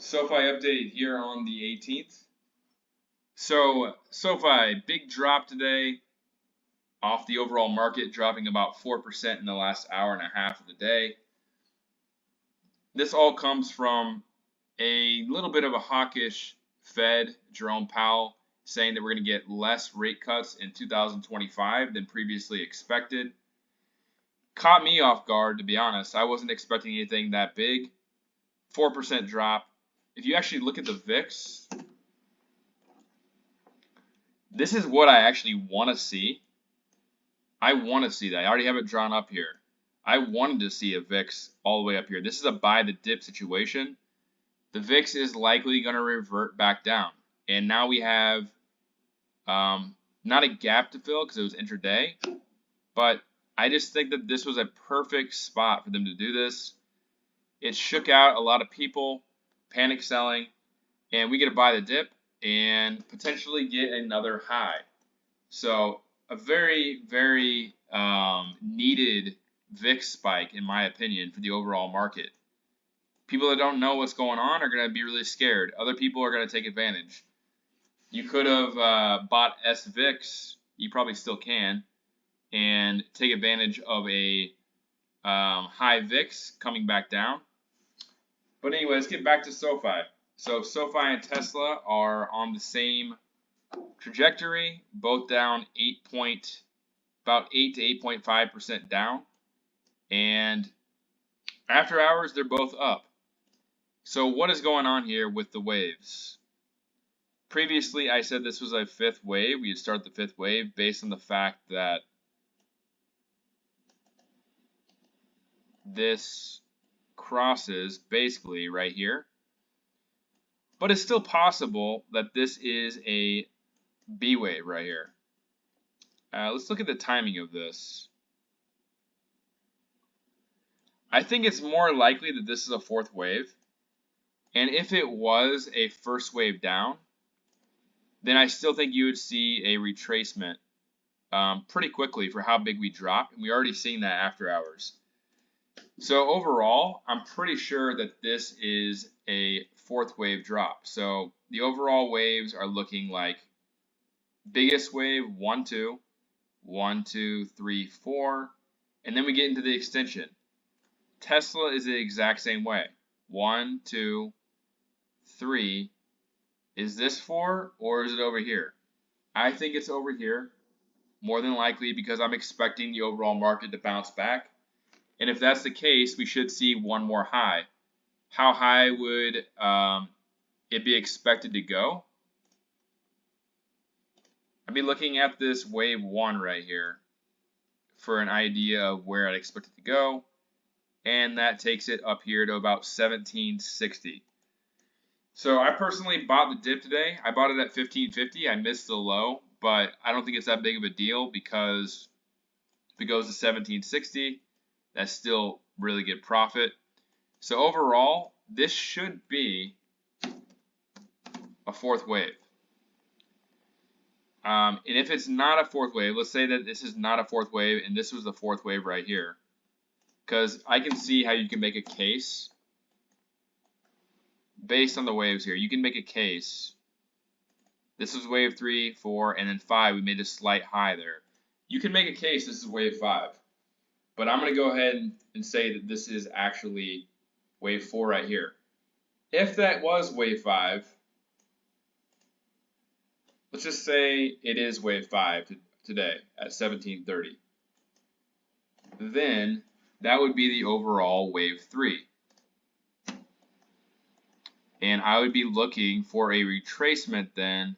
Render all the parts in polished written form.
SOFI update here on the 18th. So SOFI, big drop today off the overall market, dropping about 4% in the last hour and a half of the day. This all comes from a little bit of a hawkish Fed, Jerome Powell, saying that we're going to get less rate cuts in 2025 than previously expected. Caught me off guard, to be honest. I wasn't expecting anything that big. 4% drop. If you actually look at the VIX, this is what I actually want to see. I want to see that. I already have it drawn up here. I wanted to see a VIX all the way up here. This is a buy the dip situation. The VIX is likely going to revert back down. And now we have not a gap to fill because it was intraday, but I just think that this was a perfect spot for them to do this. It shook out a lot of people, panic selling, and we get to buy the dip and potentially get another high. So a very, very needed VIX spike, in my opinion, for the overall market. People that don't know what's going on are going to be really scared. Other people are going to take advantage. You could have bought SVIX, you probably still can, and take advantage of a high VIX coming back down. But anyway, let's get back to SOFI. So SOFI and Tesla are on the same trajectory, both down about 8 to 8.5% down. And after hours, they're both up. So what is going on here with the waves? Previously, I said this was a fifth wave. We would start the fifth wave based on the fact that this crosses basically right here. But it's still possible that this is a B wave right here. Let's look at the timing of this. I think it's more likely that this is a fourth wave. And if it was a first wave down, then I still think you would see a retracement pretty quickly for how big we drop. And we're already seeing that after hours. So overall, I'm pretty sure that this is a fourth wave drop. So the overall waves are looking like biggest wave 1, 2, 1, 2, 3, 4, and then we get into the extension. Tesla is the exact same way. 1, 2, 3. Is this 4 or is it over here? I think it's over here, more than likely, because I'm expecting the overall market to bounce back. And if that's the case, we should see one more high. How high would it be expected to go? I'd be looking at this wave 1 right here for an idea of where I'd expect it to go. And that takes it up here to about 1760. So I personally bought the dip today. I bought it at 1550. I missed the low, but I don't think it's that big of a deal because if it goes to 1760, that's still really good profit. So overall, this should be a fourth wave. And if it's not a fourth wave, let's say that this is not a fourth wave and this was the fourth wave right here. Because I can see how you can make a case based on the waves here. You can make a case. This was wave 3, 4, and then 5. We made a slight high there. You can make a case this is wave 5. But I'm going to go ahead and say that this is actually wave 4 right here. If that was wave 5, let's just say it is wave 5 today at 1730. Then that would be the overall wave 3. And I would be looking for a retracement then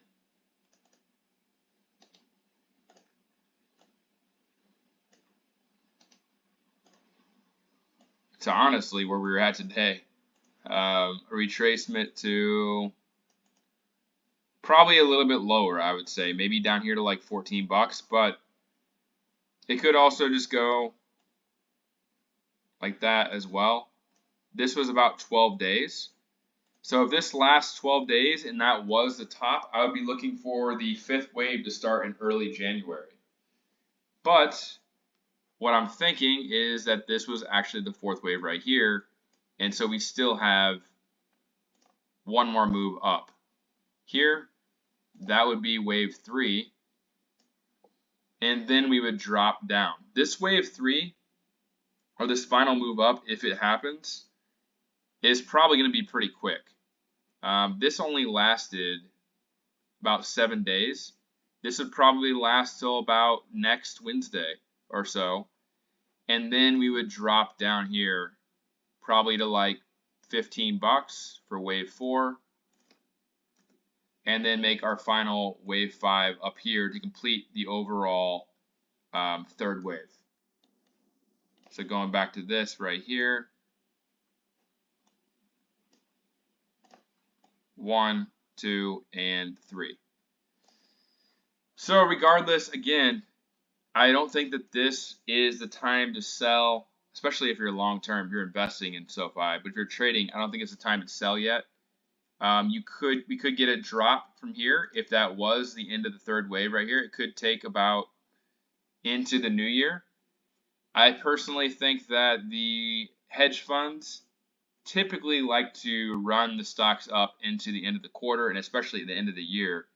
to honestly where we were at today. A retracement to probably a little bit lower, I would say. Maybe down here to like 14 bucks, but it could also just go like that as well. This was about 12 days. So if this lasts 12 days and that was the top, I would be looking for the fifth wave to start in early January. But what I'm thinking is that this was actually the fourth wave right here. And so we still have one more move up. Here, that would be wave 3, and then we would drop down. This wave 3, or this final move up, if it happens, is probably going to be pretty quick. This only lasted about 7 days. This would probably last till about next Wednesday or so. And then we would drop down here probably to like $15 for wave 4. And then make our final wave 5 up here to complete the overall third wave. So going back to this right here. 1, 2, and 3. So regardless, again, I don't think that this is the time to sell, especially if you're long term, if you're investing in SOFI. But if you're trading, I don't think it's the time to sell yet. We could get a drop from here if that was the end of the third wave right here. It could take about into the new year. I personally think that the hedge funds typically like to run the stocks up into the end of the quarter and especially at the end of the year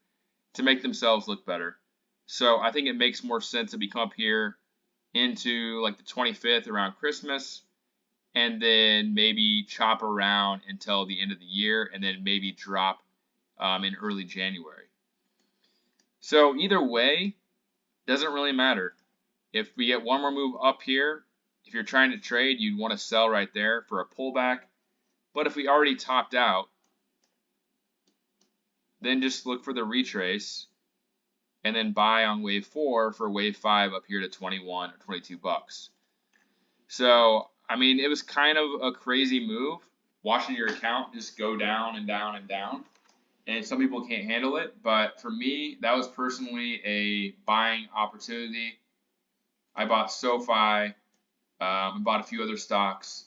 to make themselves look better. So I think it makes more sense if we come up here into like the 25th around Christmas and then maybe chop around until the end of the year and then maybe drop in early January. So either way, doesn't really matter. If we get one more move up here, if you're trying to trade, you'd want to sell right there for a pullback. But if we already topped out, then just look for the retrace and then buy on wave 4 for wave 5 up here to 21 or 22 bucks. So, I mean, it was kind of a crazy move watching your account just go down and down and down. And some people can't handle it, but for me, that was personally a buying opportunity. I bought SOFI, bought a few other stocks,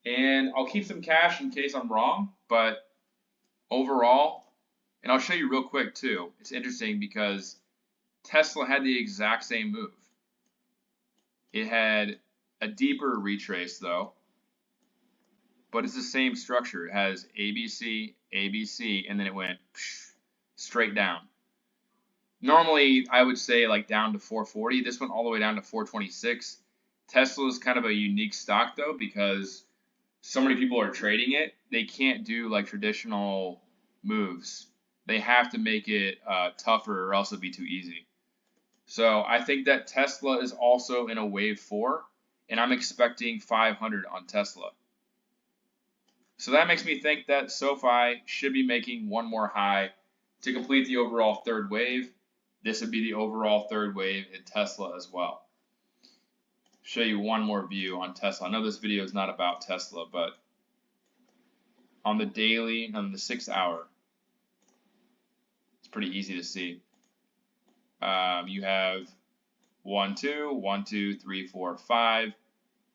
and I'll keep some cash in case I'm wrong, but overall, and I'll show you real quick too, it's interesting because Tesla had the exact same move. It had a deeper retrace though, but it's the same structure. It has ABC, ABC, and then it went straight down. Normally, I would say like down to 440. This went all the way down to 426. Tesla is kind of a unique stock though because so many people are trading it. They can't do like traditional moves. They have to make it tougher or else it'll be too easy. So I think that Tesla is also in a wave 4, and I'm expecting 500 on Tesla. So that makes me think that SOFI should be making one more high to complete the overall third wave. This would be the overall third wave in Tesla as well. Show you one more view on Tesla. I know this video is not about Tesla, but on the daily, on the 6 hour, it's pretty easy to see. You have 1, 2, 1, 2, 3, 4, 5,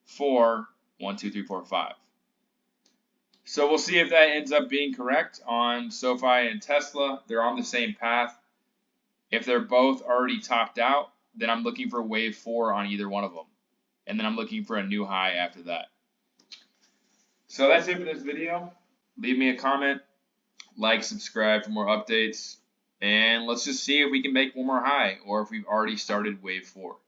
4, 1, 2, 3, 4, 5. So we'll see if that ends up being correct on SOFI and Tesla. They're on the same path. If they're both already topped out, then I'm looking for wave 4 on either one of them. And then I'm looking for a new high after that. So that's it for this video. Leave me a comment, like, subscribe for more updates, and let's just see if we can make one more high or if we've already started wave 4.